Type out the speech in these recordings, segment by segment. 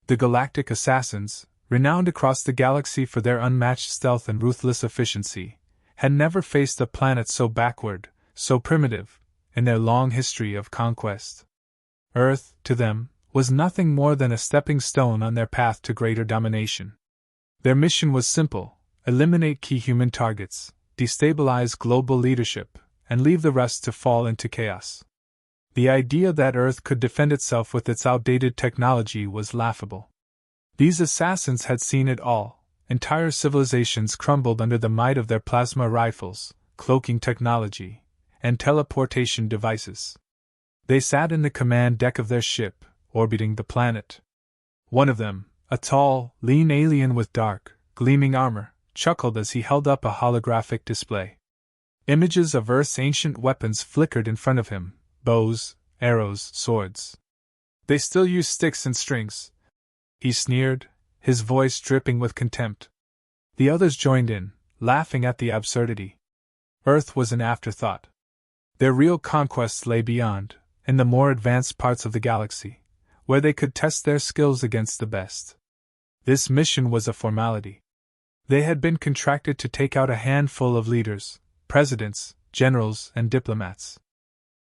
The Galactic assassins, renowned across the galaxy for their unmatched stealth and ruthless efficiency, had never faced a planet so backward, so primitive, in their long history of conquest. Earth, to them, was nothing more than a stepping stone on their path to greater domination. Their mission was simple: eliminate key human targets, destabilize global leadership, and leave the rest to fall into chaos. The idea that Earth could defend itself with its outdated technology was laughable. These assassins had seen it all. Entire civilizations crumbled under the might of their plasma rifles, cloaking technology, and teleportation devices. They sat in the command deck of their ship, orbiting the planet. One of them, a tall, lean alien with dark, gleaming armor, chuckled as he held up a holographic display. Images of Earth's ancient weapons flickered in front of him: bows, arrows, swords. They still use sticks and strings, he sneered, his voice dripping with contempt. The others joined in, laughing at the absurdity. Earth was an afterthought. Their real conquests lay beyond, in the more advanced parts of the galaxy, where they could test their skills against the best. This mission was a formality. They had been contracted to take out a handful of leaders, presidents, generals, and diplomats.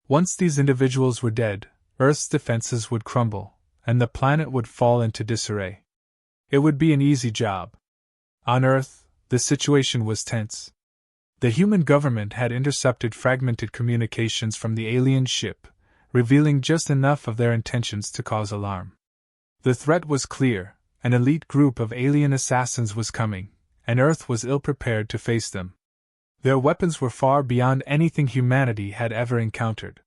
Once these individuals were dead, Earth's defenses would crumble, and the planet would fall into disarray. It would be an easy job. On Earth, the situation was tense. The human government had intercepted fragmented communications from the alien ship, revealing just enough of their intentions to cause alarm. The threat was clear: an elite group of alien assassins was coming, and Earth was ill-prepared to face them. Their weapons were far beyond anything humanity had ever encountered.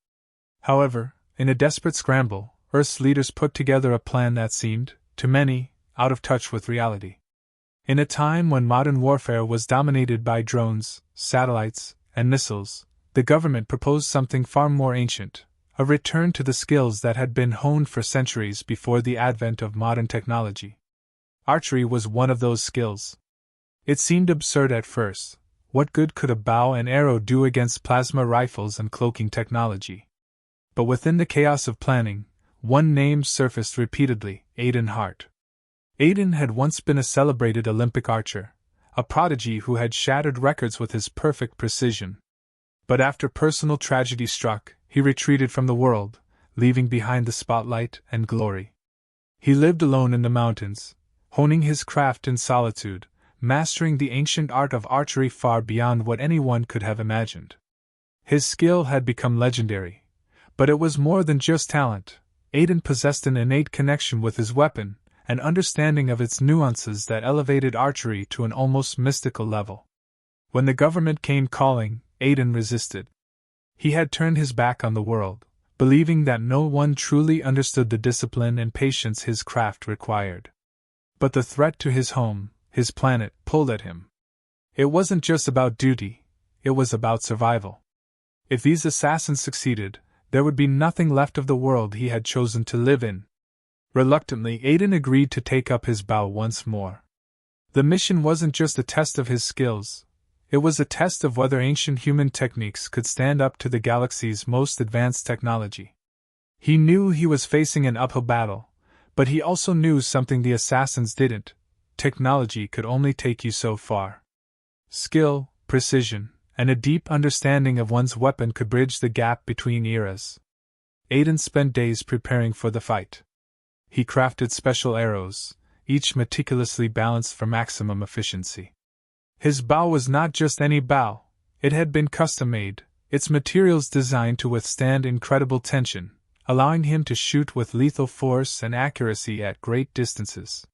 However, in a desperate scramble, Earth's leaders put together a plan that seemed, to many, out of touch with reality. In a time when modern warfare was dominated by drones, satellites, and missiles, the government proposed something far more ancient: a return to the skills that had been honed for centuries before the advent of modern technology. Archery was one of those skills. It seemed absurd at first. What good could a bow and arrow do against plasma rifles and cloaking technology? But within the chaos of planning, one name surfaced repeatedly: Aiden Hart. Aiden had once been a celebrated Olympic archer, a prodigy who had shattered records with his perfect precision. But after personal tragedy struck, he retreated from the world, leaving behind the spotlight and glory. He lived alone in the mountains, honing his craft in solitude, mastering the ancient art of archery far beyond what anyone could have imagined. His skill had become legendary, but it was more than just talent. Aiden possessed an innate connection with his weapon, an understanding of its nuances that elevated archery to an almost mystical level. When the government came calling, Aiden resisted. He had turned his back on the world, believing that no one truly understood the discipline and patience his craft required. But the threat to his home, his planet, pulled at him. It wasn't just about duty, it was about survival. If these assassins succeeded, there would be nothing left of the world he had chosen to live in. Reluctantly, Aiden agreed to take up his bow once more. The mission wasn't just a test of his skills, it was a test of whether ancient human techniques could stand up to the galaxy's most advanced technology. He knew he was facing an uphill battle, but he also knew something the assassins didn't: technology could only take you so far. Skill, precision, and a deep understanding of one's weapon could bridge the gap between eras. Aiden spent days preparing for the fight. He crafted special arrows, each meticulously balanced for maximum efficiency. His bow was not just any bow, it had been custom-made, its materials designed to withstand incredible tension, allowing him to shoot with lethal force and accuracy at great distances.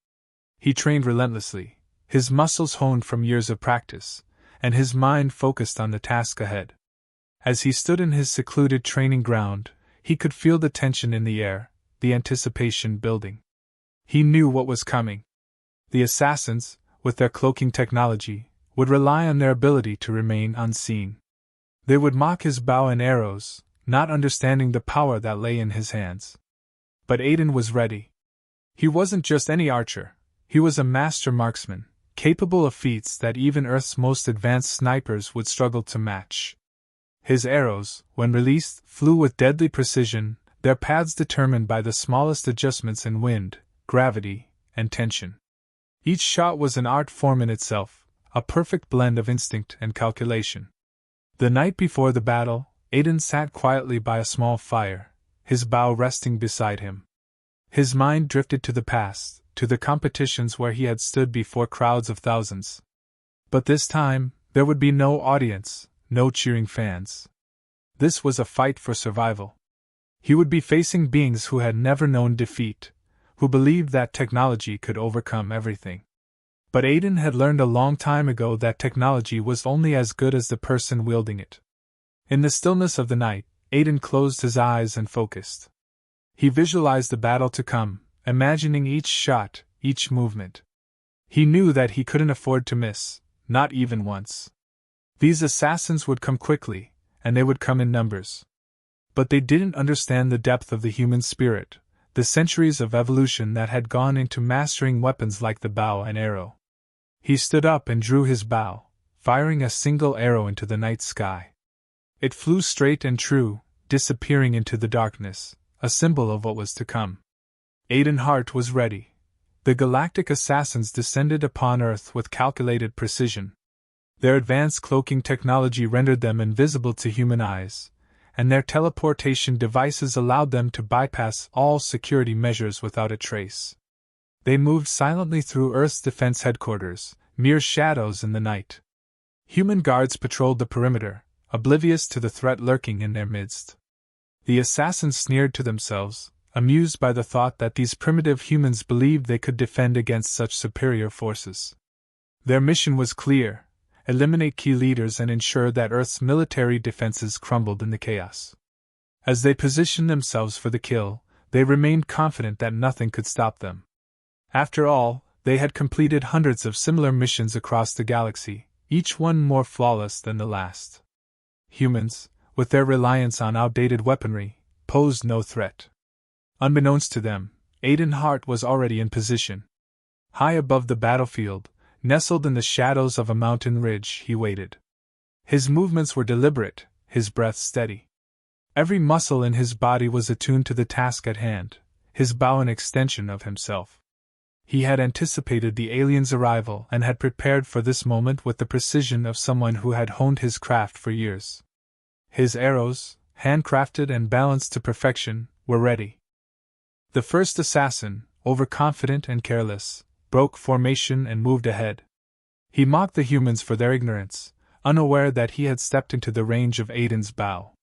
He trained relentlessly, his muscles honed from years of practice, and his mind focused on the task ahead. As he stood in his secluded training ground, he could feel the tension in the air, the anticipation building. He knew what was coming. The assassins, with their cloaking technology, would rely on their ability to remain unseen. They would mock his bow and arrows, not understanding the power that lay in his hands. But Aiden was ready. He wasn't just any archer, he was a master marksman, capable of feats that even Earth's most advanced snipers would struggle to match. His arrows, when released, flew with deadly precision, their paths determined by the smallest adjustments in wind, gravity, and tension. Each shot was an art form in itself, a perfect blend of instinct and calculation. The night before the battle, Aiden sat quietly by a small fire, his bow resting beside him. His mind drifted to the past, to the competitions where he had stood before crowds of thousands. But this time, there would be no audience, no cheering fans. This was a fight for survival. He would be facing beings who had never known defeat, who believed that technology could overcome everything. But Aiden had learned a long time ago that technology was only as good as the person wielding it. In the stillness of the night, Aiden closed his eyes and focused. He visualized the battle to come, imagining each shot, each movement. He knew that he couldn't afford to miss, not even once. These assassins would come quickly, and they would come in numbers. But they didn't understand the depth of the human spirit, the centuries of evolution that had gone into mastering weapons like the bow and arrow. He stood up and drew his bow, firing a single arrow into the night sky. It flew straight and true, disappearing into the darkness, a symbol of what was to come. Aiden's heart was ready. The galactic assassins descended upon Earth with calculated precision. Their advanced cloaking technology rendered them invisible to human eyes, and their teleportation devices allowed them to bypass all security measures without a trace. They moved silently through Earth's defense headquarters, mere shadows in the night. Human guards patrolled the perimeter, oblivious to the threat lurking in their midst. The assassins sneered to themselves, amused by the thought that these primitive humans believed they could defend against such superior forces. Their mission was clear: eliminate key leaders and ensure that Earth's military defenses crumbled in the chaos. As they positioned themselves for the kill, they remained confident that nothing could stop them. After all, they had completed hundreds of similar missions across the galaxy, each one more flawless than the last. Humans, with their reliance on outdated weaponry, posed no threat. Unbeknownst to them, Aiden's heart was already in position. High above the battlefield, nestled in the shadows of a mountain ridge, he waited. His movements were deliberate, his breath steady. Every muscle in his body was attuned to the task at hand, his bow an extension of himself. He had anticipated the aliens' arrival and had prepared for this moment with the precision of someone who had honed his craft for years. His arrows, handcrafted and balanced to perfection, were ready. The first assassin, overconfident and careless, broke formation and moved ahead. He mocked the humans for their ignorance, unaware that he had stepped into the range of Aiden's bow.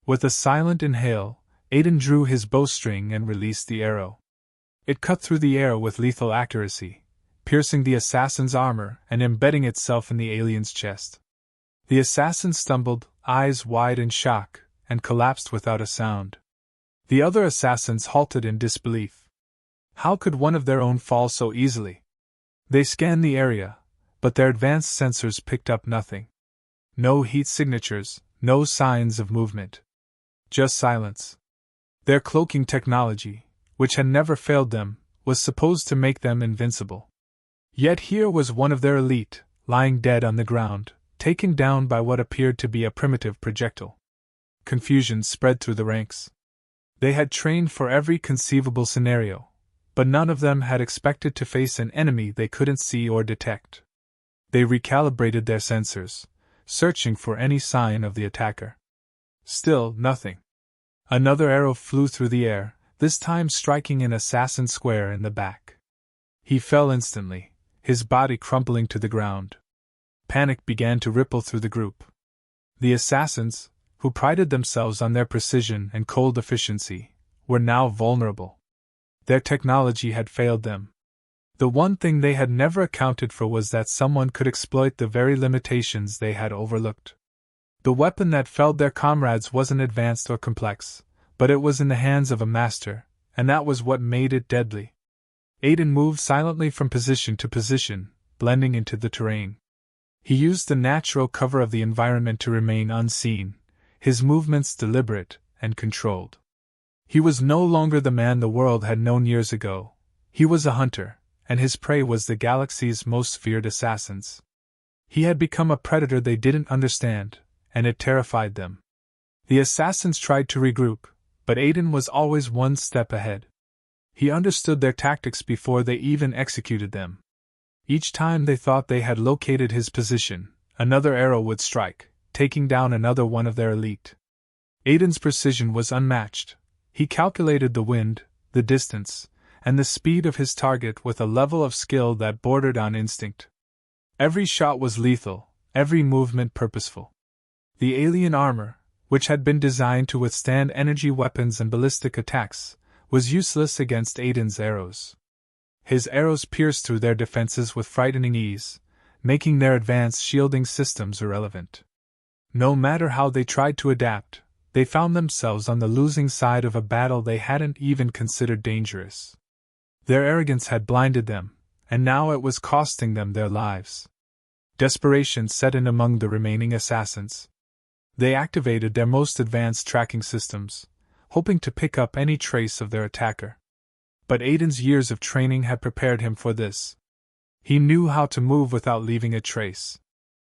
With a silent inhale, Aiden drew his bowstring and released the arrow. It cut through the air with lethal accuracy, piercing the assassin's armor and embedding itself in the alien's chest. The assassin stumbled, eyes wide in shock, and collapsed without a sound. The other assassins halted in disbelief. How could one of their own fall so easily? They scanned the area, but their advanced sensors picked up nothing. No heat signatures, no signs of movement. Just silence. Their cloaking technology, which had never failed them, was supposed to make them invincible. Yet here was one of their elite, lying dead on the ground, taken down by what appeared to be a primitive projectile. Confusion spread through the ranks. They had trained for every conceivable scenario, but none of them had expected to face an enemy they couldn't see or detect. They recalibrated their sensors, searching for any sign of the attacker. Still nothing. Another arrow flew through the air, this time striking an assassin square in the back. He fell instantly, his body crumpling to the ground. Panic began to ripple through the group. The assassins, who prided themselves on their precision and cold efficiency, were now vulnerable. Their technology had failed them. The one thing they had never accounted for was that someone could exploit the very limitations they had overlooked. The weapon that felled their comrades wasn't advanced or complex, but it was in the hands of a master, and that was what made it deadly. Aiden moved silently from position to position, blending into the terrain. He used the natural cover of the environment to remain unseen, his movements deliberate and controlled. He was no longer the man the world had known years ago. He was a hunter, and his prey was the galaxy's most feared assassins. He had become a predator they didn't understand, and it terrified them. The assassins tried to regroup, but Aiden was always one step ahead. He understood their tactics before they even executed them. Each time they thought they had located his position, another arrow would strike, taking down another one of their elite. Aiden's precision was unmatched. He calculated the wind, the distance, and the speed of his target with a level of skill that bordered on instinct. Every shot was lethal, every movement purposeful. The alien armor, which had been designed to withstand energy weapons and ballistic attacks, was useless against Aiden's arrows. His arrows pierced through their defenses with frightening ease, making their advanced shielding systems irrelevant. No matter how they tried to adapt, they found themselves on the losing side of a battle they hadn't even considered dangerous. Their arrogance had blinded them, and now it was costing them their lives. Desperation set in among the remaining assassins. They activated their most advanced tracking systems, hoping to pick up any trace of their attacker. But Aiden's years of training had prepared him for this. He knew how to move without leaving a trace.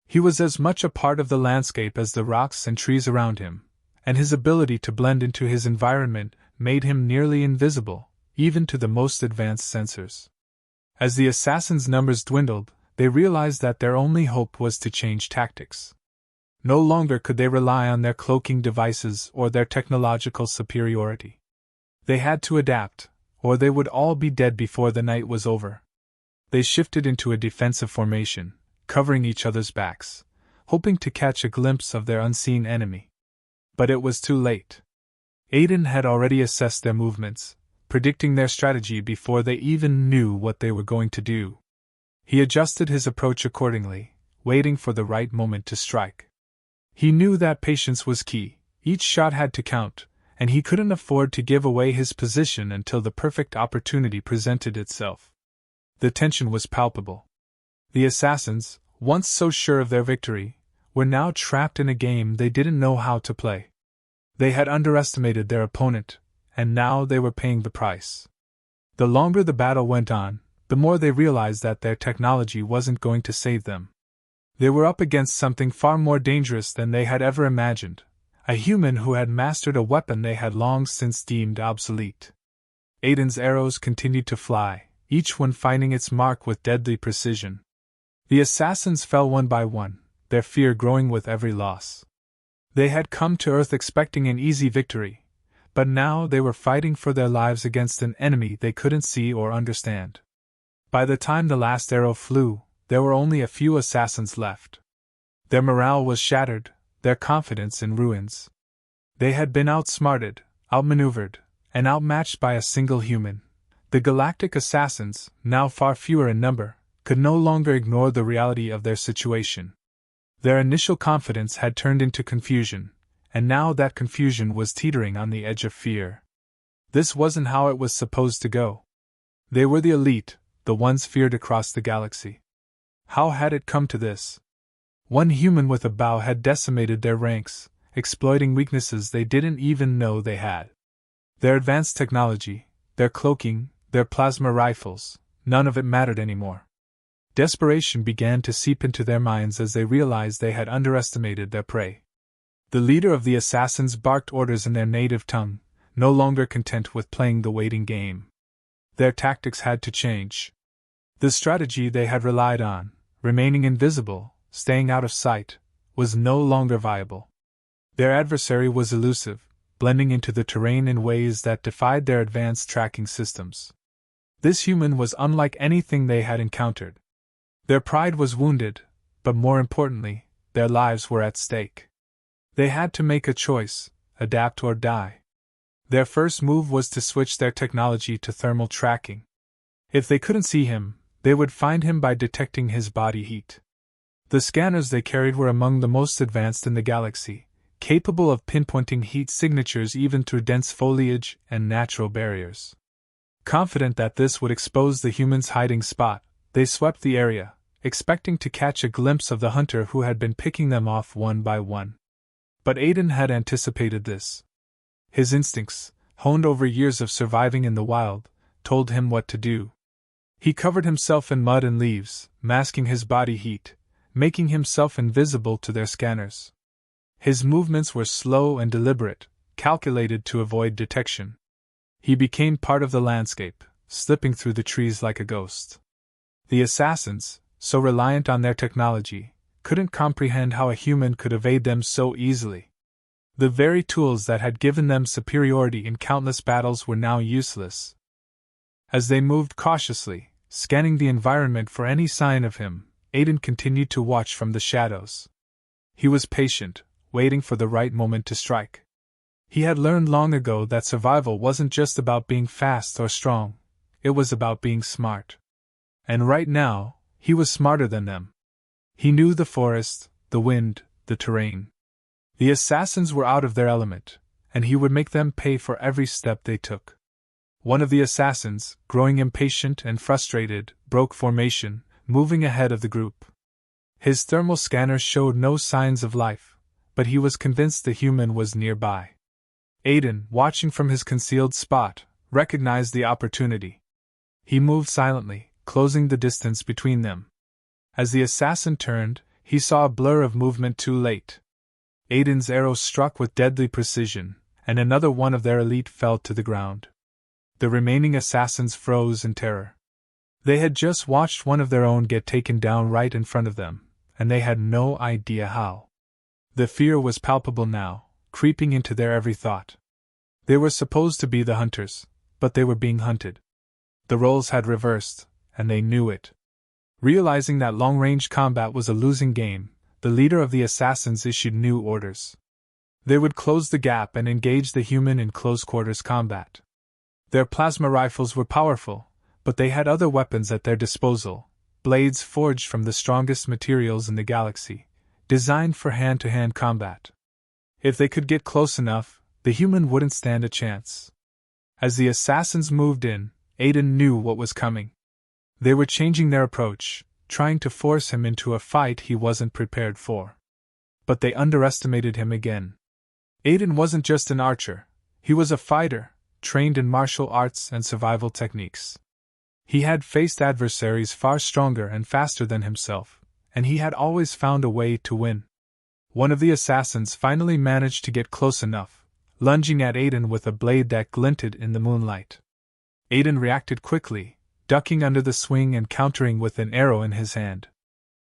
He was as much a part of the landscape as the rocks and trees around him, and his ability to blend into his environment made him nearly invisible, even to the most advanced sensors. As the assassins' numbers dwindled, they realized that their only hope was to change tactics. No longer could they rely on their cloaking devices or their technological superiority. They had to adapt, or they would all be dead before the night was over. They shifted into a defensive formation, covering each other's backs, hoping to catch a glimpse of their unseen enemy. But it was too late. Aiden had already assessed their movements, predicting their strategy before they even knew what they were going to do. He adjusted his approach accordingly, waiting for the right moment to strike. He knew that patience was key, each shot had to count, and he couldn't afford to give away his position until the perfect opportunity presented itself. The tension was palpable. The assassins, once so sure of their victory, were now trapped in a game they didn't know how to play. They had underestimated their opponent, and now they were paying the price. The longer the battle went on, the more they realized that their technology wasn't going to save them. They were up against something far more dangerous than they had ever imagined, a human who had mastered a weapon they had long since deemed obsolete. Aiden's arrows continued to fly, each one finding its mark with deadly precision. The assassins fell one by one, their fear growing with every loss. They had come to Earth expecting an easy victory, but now they were fighting for their lives against an enemy they couldn't see or understand. By the time the last arrow flew, there were only a few assassins left. Their morale was shattered, their confidence in ruins. They had been outsmarted, outmaneuvered, and outmatched by a single human. The Galactic assassins, now far fewer in number, could no longer ignore the reality of their situation. Their initial confidence had turned into confusion, and now that confusion was teetering on the edge of fear. This wasn't how it was supposed to go. They were the elite, the ones feared across the galaxy. How had it come to this? One human with a bow had decimated their ranks, exploiting weaknesses they didn't even know they had. Their advanced technology, their cloaking, their plasma rifles, none of it mattered anymore. Desperation began to seep into their minds as they realized they had underestimated their prey. The leader of the assassins barked orders in their native tongue, no longer content with playing the waiting game. Their tactics had to change. The strategy they had relied on, remaining invisible, staying out of sight, was no longer viable. Their adversary was elusive, blending into the terrain in ways that defied their advanced tracking systems. This human was unlike anything they had encountered. Their pride was wounded, but more importantly, their lives were at stake. They had to make a choice, adapt or die. Their first move was to switch their technology to thermal tracking. If they couldn't see him, they would find him by detecting his body heat. The scanners they carried were among the most advanced in the galaxy, capable of pinpointing heat signatures even through dense foliage and natural barriers. Confident that this would expose the human's hiding spot, they swept the area, expecting to catch a glimpse of the hunter who had been picking them off one by one. But Aiden had anticipated this. His instincts, honed over years of surviving in the wild, told him what to do. He covered himself in mud and leaves, masking his body heat, making himself invisible to their scanners. His movements were slow and deliberate, calculated to avoid detection. He became part of the landscape, slipping through the trees like a ghost. The assassins, so reliant on their technology, couldn't comprehend how a human could evade them so easily. The very tools that had given them superiority in countless battles were now useless. As they moved cautiously, scanning the environment for any sign of him, Aiden continued to watch from the shadows. He was patient, waiting for the right moment to strike. He had learned long ago that survival wasn't just about being fast or strong, it was about being smart. And right now, he was smarter than them. He knew the forest, the wind, the terrain. The assassins were out of their element, and he would make them pay for every step they took. One of the assassins, growing impatient and frustrated, broke formation, moving ahead of the group. His thermal scanner showed no signs of life, but he was convinced the human was nearby. Aiden, watching from his concealed spot, recognized the opportunity. He moved silently, closing the distance between them. As the assassin turned, he saw a blur of movement too late. Aiden's arrow struck with deadly precision, and another one of their elite fell to the ground. The remaining assassins froze in terror. They had just watched one of their own get taken down right in front of them, and they had no idea how. The fear was palpable now, creeping into their every thought. They were supposed to be the hunters, but they were being hunted. The roles had reversed, and they knew it. Realizing that long-range combat was a losing game, the leader of the assassins issued new orders. They would close the gap and engage the human in close-quarters combat. Their plasma rifles were powerful, but they had other weapons at their disposal, blades forged from the strongest materials in the galaxy, designed for hand-to-hand combat. If they could get close enough, the human wouldn't stand a chance. As the assassins moved in, Aiden knew what was coming. They were changing their approach, trying to force him into a fight he wasn't prepared for. But they underestimated him again. Aiden wasn't just an archer, he was a fighter, trained in martial arts and survival techniques. He had faced adversaries far stronger and faster than himself, and he had always found a way to win. One of the assassins finally managed to get close enough, lunging at Aiden with a blade that glinted in the moonlight. Aiden reacted quickly, ducking under the swing and countering with an arrow in his hand.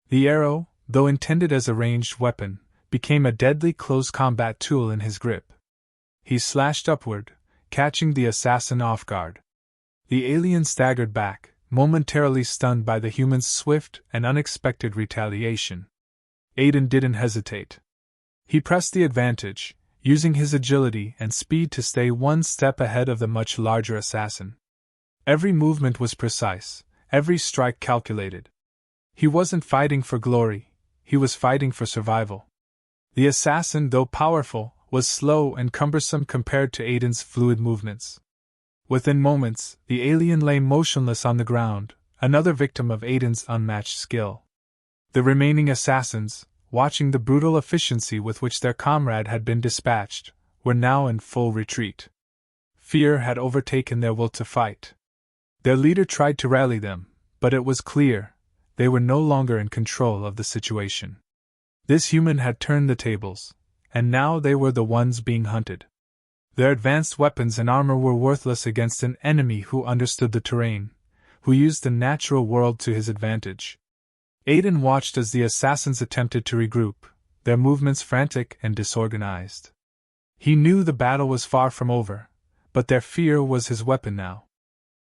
The arrow, though intended as a ranged weapon, became a deadly close combat tool in his grip. He slashed upward, catching the assassin off guard. The alien staggered back, momentarily stunned by the human's swift and unexpected retaliation. Aiden didn't hesitate. He pressed the advantage, using his agility and speed to stay one step ahead of the much larger assassin. Every movement was precise, every strike calculated. He wasn't fighting for glory, he was fighting for survival. The assassin, though powerful, was slow and cumbersome compared to Aiden's fluid movements. Within moments, the alien lay motionless on the ground, another victim of Aiden's unmatched skill. The remaining assassins, watching the brutal efficiency with which their comrade had been dispatched, were now in full retreat. Fear had overtaken their will to fight. Their leader tried to rally them, but it was clear, they were no longer in control of the situation. This human had turned the tables, and now they were the ones being hunted. Their advanced weapons and armor were worthless against an enemy who understood the terrain, who used the natural world to his advantage. Aiden watched as the assassins attempted to regroup, their movements frantic and disorganized. He knew the battle was far from over, but their fear was his weapon now.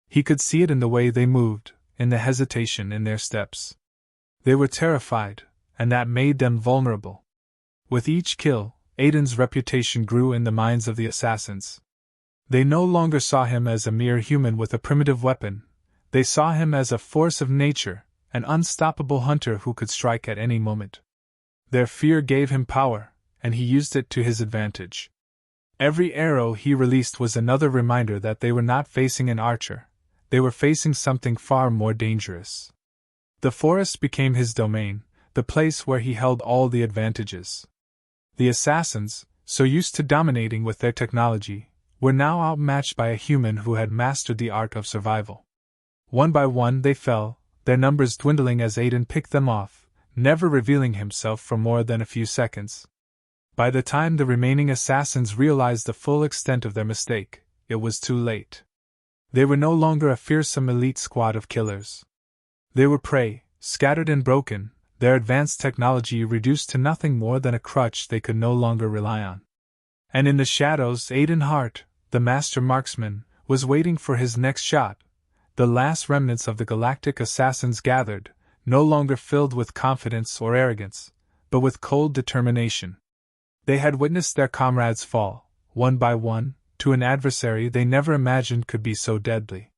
He could see it in the way they moved, in the hesitation in their steps. They were terrified, and that made them vulnerable. With each kill, Aiden's reputation grew in the minds of the assassins. They no longer saw him as a mere human with a primitive weapon, they saw him as a force of nature, an unstoppable hunter who could strike at any moment. Their fear gave him power, and he used it to his advantage. Every arrow he released was another reminder that they were not facing an archer, they were facing something far more dangerous. The forest became his domain, the place where he held all the advantages. The assassins, so used to dominating with their technology, were now outmatched by a human who had mastered the art of survival. One by one they fell, their numbers dwindling as Aiden picked them off, never revealing himself for more than a few seconds. By the time the remaining assassins realized the full extent of their mistake, it was too late. They were no longer a fearsome elite squad of killers. They were prey, scattered and broken, their advanced technology reduced to nothing more than a crutch they could no longer rely on. And in the shadows, Aiden Hart, the master marksman, was waiting for his next shot. The last remnants of the Galactic assassins gathered, no longer filled with confidence or arrogance, but with cold determination. They had witnessed their comrades fall, one by one, to an adversary they never imagined could be so deadly.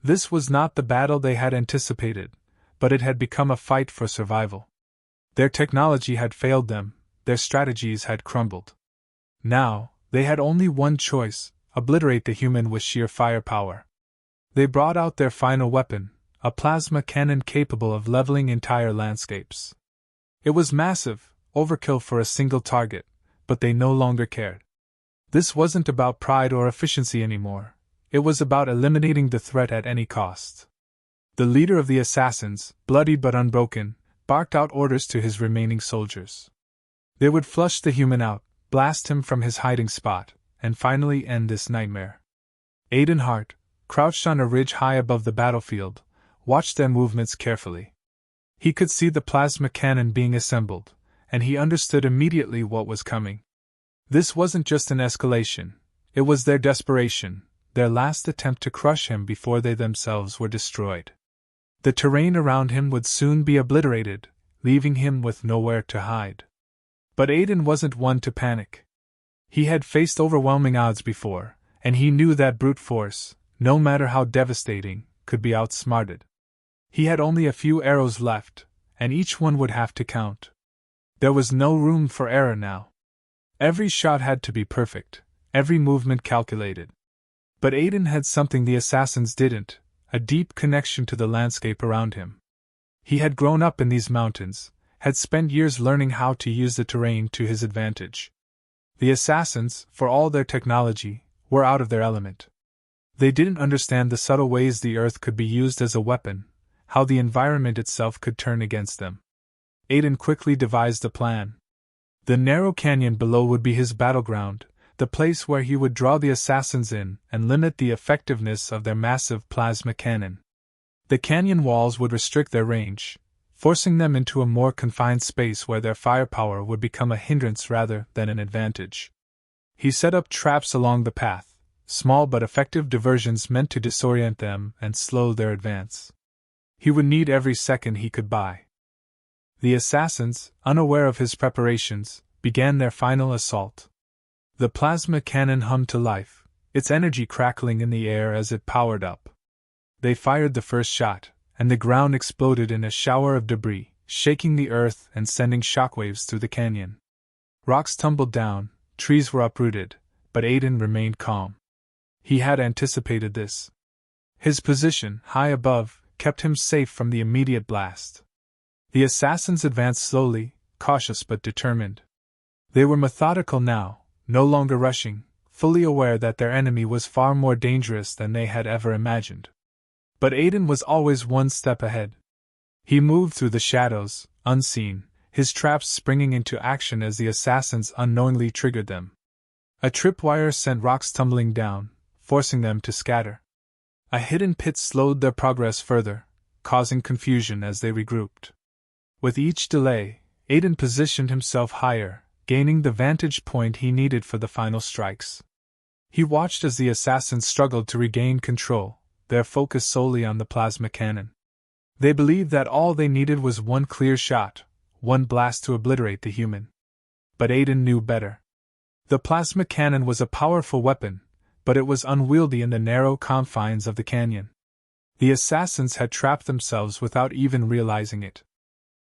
This was not the battle they had anticipated, but it had become a fight for survival. Their technology had failed them, their strategies had crumbled. Now, they had only one choice: obliterate the human with sheer firepower. They brought out their final weapon, a plasma cannon capable of leveling entire landscapes. It was massive, overkill for a single target, but they no longer cared. This wasn't about pride or efficiency anymore, it was about eliminating the threat at any cost. The leader of the assassins, bloody but unbroken, barked out orders to his remaining soldiers. They would flush the human out, blast him from his hiding spot, and finally end this nightmare. Aiden Hart, crouched on a ridge high above the battlefield, watched their movements carefully. He could see the plasma cannon being assembled, and he understood immediately what was coming. This wasn't just an escalation, it was their desperation, their last attempt to crush him before they themselves were destroyed. The terrain around him would soon be obliterated, leaving him with nowhere to hide. But Aiden wasn't one to panic. He had faced overwhelming odds before, and he knew that brute force, no matter how devastating, could be outsmarted. He had only a few arrows left, and each one would have to count. There was no room for error now. Every shot had to be perfect, every movement calculated. But Aiden had something the assassins didn't: a deep connection to the landscape around him. He had grown up in these mountains, had spent years learning how to use the terrain to his advantage. The assassins, for all their technology, were out of their element. They didn't understand the subtle ways the earth could be used as a weapon, how the environment itself could turn against them. Aiden quickly devised a plan. The narrow canyon below would be his battleground, the place where he would draw the assassins in and limit the effectiveness of their massive plasma cannon. The canyon walls would restrict their range, forcing them into a more confined space where their firepower would become a hindrance rather than an advantage. He set up traps along the path, small but effective diversions meant to disorient them and slow their advance. He would need every second he could buy. The assassins, unaware of his preparations, began their final assault. The plasma cannon hummed to life, its energy crackling in the air as it powered up. They fired the first shot, and the ground exploded in a shower of debris, shaking the earth and sending shockwaves through the canyon. Rocks tumbled down, trees were uprooted, but Aiden remained calm. He had anticipated this. His position, high above, kept him safe from the immediate blast. The assassins advanced slowly, cautious but determined. They were methodical now, no longer rushing, fully aware that their enemy was far more dangerous than they had ever imagined. But Aiden was always one step ahead. He moved through the shadows, unseen, his traps springing into action as the assassins unknowingly triggered them. A tripwire sent rocks tumbling down, forcing them to scatter. A hidden pit slowed their progress further, causing confusion as they regrouped. With each delay, Aiden positioned himself higher, gaining the vantage point he needed for the final strikes. He watched as the assassins struggled to regain control, their focus solely on the plasma cannon. They believed that all they needed was one clear shot, one blast to obliterate the human. But Aiden knew better. The plasma cannon was a powerful weapon, but it was unwieldy in the narrow confines of the canyon. The assassins had trapped themselves without even realizing it.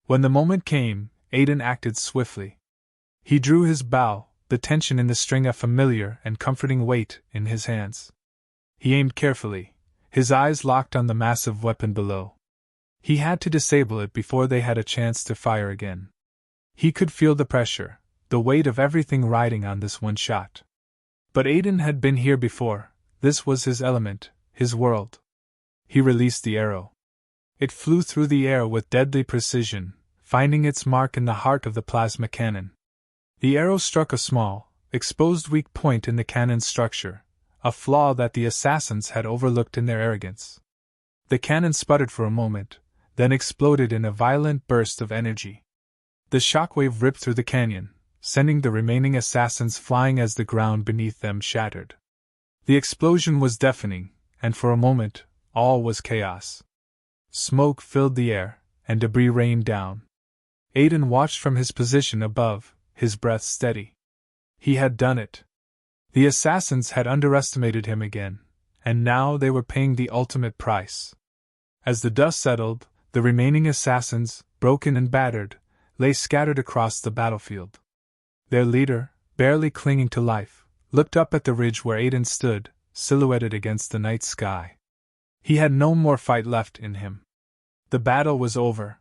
When the moment came, Aiden acted swiftly. He drew his bow, the tension in the string a familiar and comforting weight in his hands. He aimed carefully, his eyes locked on the massive weapon below. He had to disable it before they had a chance to fire again. He could feel the pressure, the weight of everything riding on this one shot. But Aiden had been here before, this was his element, his world. He released the arrow. It flew through the air with deadly precision, finding its mark in the heart of the plasma cannon. The arrow struck a small, exposed weak point in the cannon's structure, a flaw that the assassins had overlooked in their arrogance. The cannon sputtered for a moment, then exploded in a violent burst of energy. The shockwave ripped through the canyon, sending the remaining assassins flying as the ground beneath them shattered. The explosion was deafening, and for a moment, all was chaos. Smoke filled the air, and debris rained down. Aiden watched from his position above, his breath steady. He had done it. The assassins had underestimated him again, and now they were paying the ultimate price. As the dust settled, the remaining assassins, broken and battered, lay scattered across the battlefield. Their leader, barely clinging to life, looked up at the ridge where Aiden stood, silhouetted against the night sky. He had no more fight left in him. The battle was over.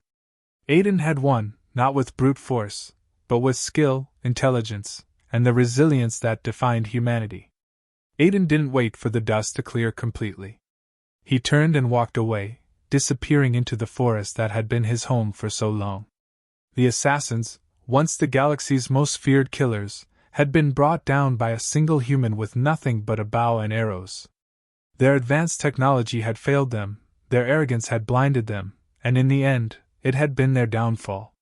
Aiden had won, not with brute force, but with skill, intelligence, and the resilience that defined humanity. Aiden didn't wait for the dust to clear completely. He turned and walked away, disappearing into the forest that had been his home for so long. The assassins, once the galaxy's most feared killers, had been brought down by a single human with nothing but a bow and arrows. Their advanced technology had failed them, their arrogance had blinded them, and in the end, it had been their downfall.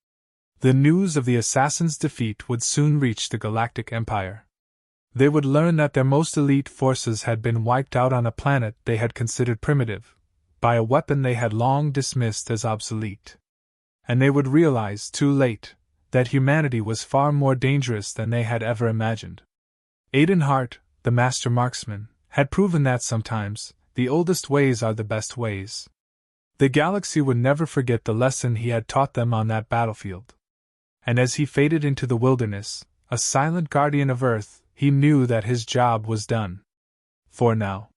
The news of the assassins' defeat would soon reach the Galactic Empire. They would learn that their most elite forces had been wiped out on a planet they had considered primitive, by a weapon they had long dismissed as obsolete. And they would realize, too late, that humanity was far more dangerous than they had ever imagined. Aiden Hart, the master marksman, had proven that sometimes, the oldest ways are the best ways. The galaxy would never forget the lesson he had taught them on that battlefield. And as he faded into the wilderness, a silent guardian of Earth, he knew that his job was done. For now.